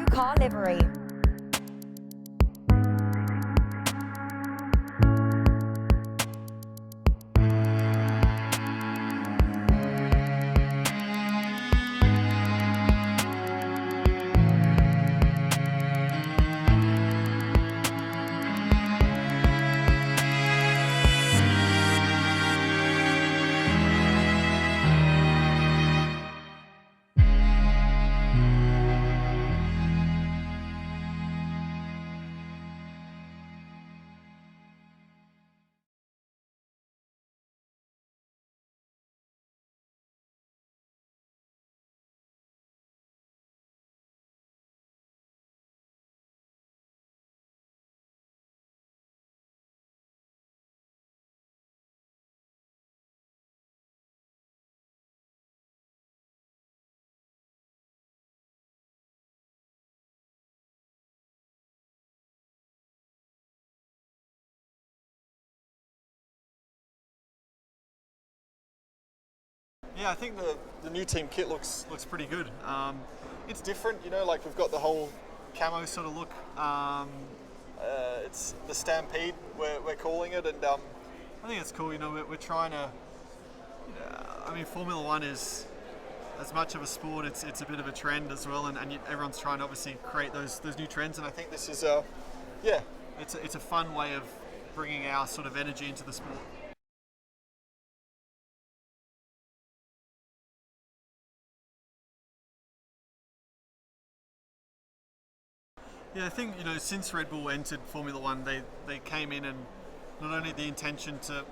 New Car Livery. Yeah, I think the new team kit looks pretty good. It's different, like we've got the whole camo sort of look. It's the Stampede, we're calling it, and I think it's cool. We're trying to. Formula One is as much of a sport. It's a bit of a trend as well, and everyone's trying to obviously create those new trends. And I think this is it's a fun way of bringing our sort of energy into the sport. Yeah, I think since Red Bull entered Formula One, they came in and not only the intention to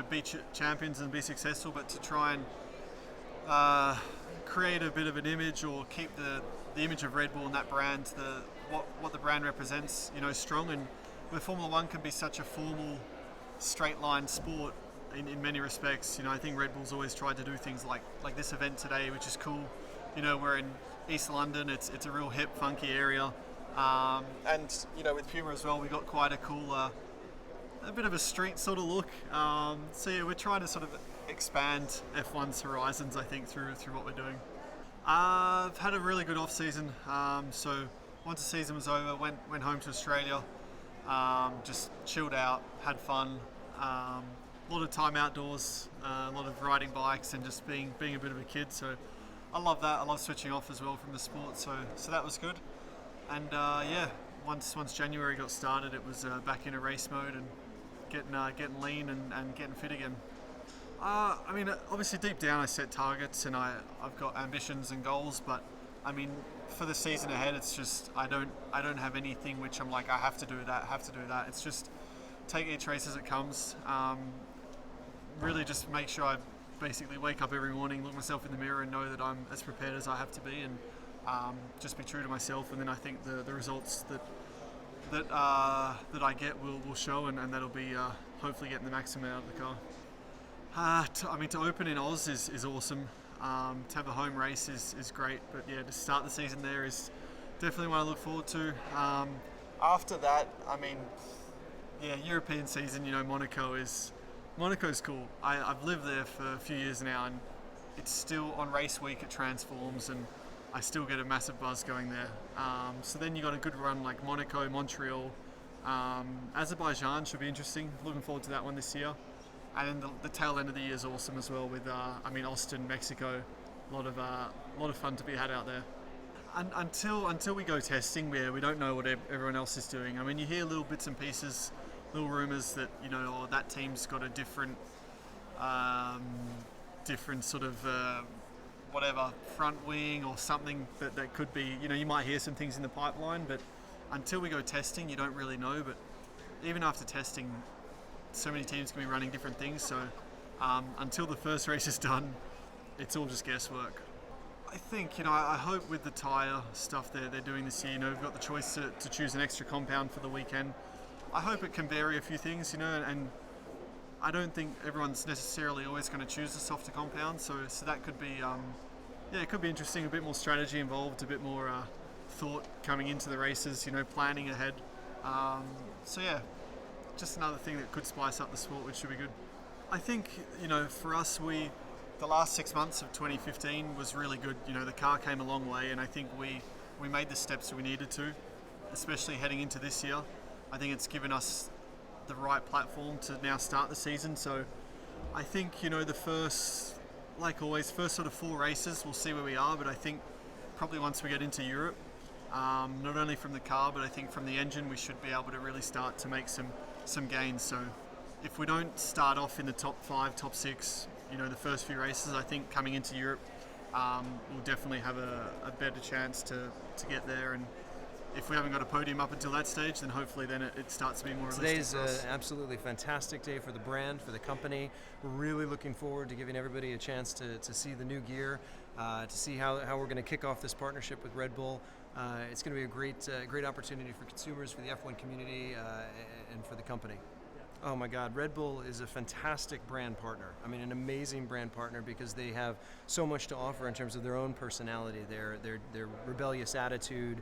be champions and be successful, but to try and create a bit of an image or keep the image of Red Bull and that brand, what the brand represents, strong. And where Formula One can be such a formal, straight line sport in many respects, I think Red Bull's always tried to do things like this event today, which is cool. We're in East London. It's a real hip, funky area. And with Puma as well, we got quite a cool, a bit of a street sort of look. So yeah, we're trying to sort of expand F1's horizons, I think, through what we're doing. I've had a really good off season. So once the season was over, went home to Australia, just chilled out, had fun. A lot of time outdoors, a lot of riding bikes, and just being a bit of a kid. So I love that. I love switching off as well from the sport. So that was good. And once January got started, it was back in a race mode and getting lean and getting fit again. Obviously deep down I set targets and I've got ambitions and goals, but for the season ahead, it's just I don't have anything which I'm like I have to do that. It's just take each race as it comes. Really just make sure I basically wake up every morning, look myself in the mirror, and know that I'm as prepared as I have to be, and just be true to myself, and then I think the results that I get will show, and that'll be hopefully getting the maximum out of the car. To open in Oz is awesome. To have a home race is great, but yeah, to start the season there is definitely what I look forward to. After that, European season. Monaco's cool. I've lived there for a few years now, and it's still on race week. It transforms, and I still get a massive buzz going there. So then you got a good run like Monaco, Montreal, Azerbaijan should be interesting. Looking forward to that one this year. And then the tail end of the year is awesome as well with Austin, Mexico. A lot of fun to be had out there. And until we go testing, we don't know what everyone else is doing. You hear little bits and pieces, little rumours that or that team's got a different sort of whatever front wing or something that could be. You might hear some things in the pipeline, but until we go testing, you don't really know. But even after testing, so many teams can be running different things. So until the first race is done, it's all just guesswork. I think, I hope with the tyre stuff they're doing this year, we've got the choice to choose an extra compound for the weekend. I hope it can vary a few things, and I don't think everyone's necessarily always going to choose a softer compound, so that could be, it could be interesting, a bit more strategy involved, a bit more thought coming into the races, planning ahead. Just another thing that could spice up the sport, which should be good. I think, for us, the last 6 months of 2015 was really good. The car came a long way, and I think we we made the steps we needed to, especially heading into this year. I think it's given us the right platform to now start the season. So I think, the first, like always, first sort of 4 races, we'll see where we are. But I think probably once we get into Europe, not only from the car, but I think from the engine, we should be able to really start to make some gains. So if we don't start off in the top 5, top 6, the first few races, I think coming into Europe, we'll definitely have a better chance to get there. And if we haven't got a podium up until that stage, then hopefully then it starts to be more realistic. Today's an absolutely fantastic day for the brand, for the company. We're really looking forward to giving everybody a chance to see the new gear, to see how we're going to kick off this partnership with Red Bull. It's going to be a great opportunity for consumers, for the F1 community, and for the company. Oh my God, Red Bull is a fantastic brand partner. I mean, an amazing brand partner because they have so much to offer in terms of their own personality, their rebellious attitude,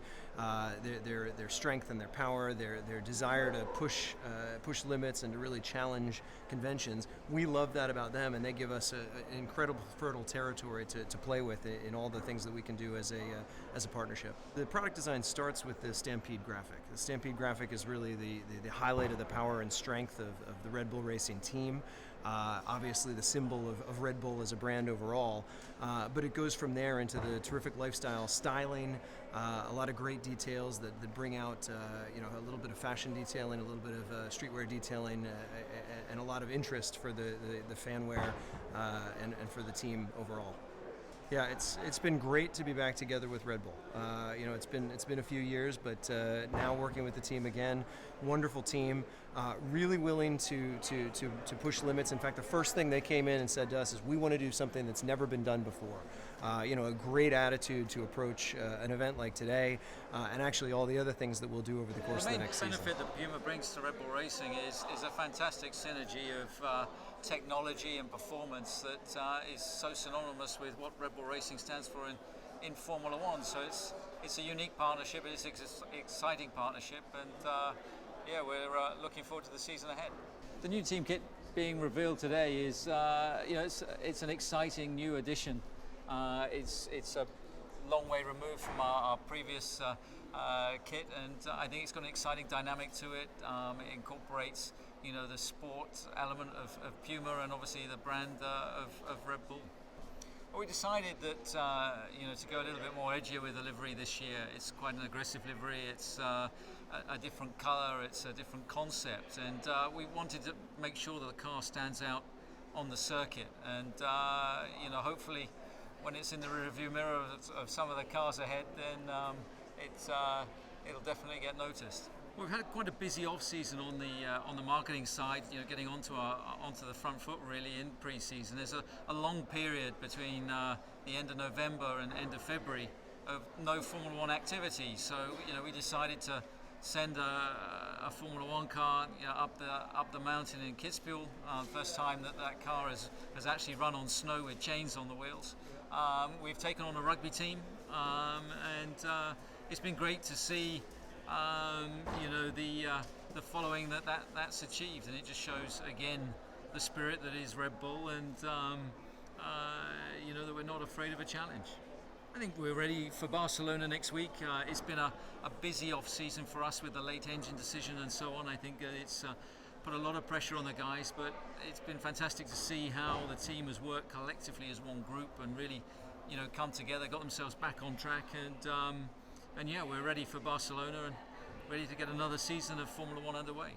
their strength and their power, their desire to push limits and to really challenge conventions. We love that about them, and they give us an incredible fertile territory to play with in all the things that we can do as a partnership. The product design starts with the Stampede graphic. The Stampede graphic is really the highlight of the power and strength of the Red Bull Racing team. Obviously the symbol of Red Bull as a brand overall, but it goes from there into the terrific lifestyle styling, a lot of great details that bring out a little bit of fashion detailing, a little bit of streetwear detailing, and a lot of interest for the fanwear and for the team overall. Yeah, it's been great to be back together with Red Bull. It's been a few years, but now working with the team again, wonderful team, really willing to push limits. In fact, the first thing they came in and said to us is, we want to do something that's never been done before. A great attitude to approach an event like today, and actually all the other things that we'll do over the course of the next season. The main benefit that Puma brings to Red Bull Racing is a fantastic synergy of technology and performance that is so synonymous with what Red Bull Racing stands for in Formula One. So it's a unique partnership, it's an exciting partnership, and we're looking forward to the season ahead. The new team kit being revealed today is it's an exciting new addition. It's a long way removed from our previous kit, and I think it's got an exciting dynamic to it. It incorporates the sport element of Puma and obviously the brand of Red Bull. Well, we decided that to go a little bit more edgier with the livery this year. It's quite an aggressive livery. It's a different colour. It's a different concept, and we wanted to make sure that the car stands out on the circuit. And hopefully, when it's in the rearview mirror of some of the cars ahead, then it'll definitely get noticed. We've had quite a busy off-season on the marketing side, getting onto the front foot really in pre-season. There's a long period between the end of November and end of February of no Formula One activity. So we decided to send a Formula One car up the mountain in Kitzbühel. First time that car has actually run on snow with chains on the wheels. We've taken on a rugby team, and it's been great to see. The following that's achieved, and it just shows again the spirit that is Red Bull, and that we're not afraid of a challenge. I think we're ready for Barcelona next week. It's been a busy off season for us with the late engine decision and so on. I think it's put a lot of pressure on the guys, but it's been fantastic to see how the team has worked collectively as one group and really come together, got themselves back on track, and we're ready for Barcelona and ready to get another season of Formula One underway.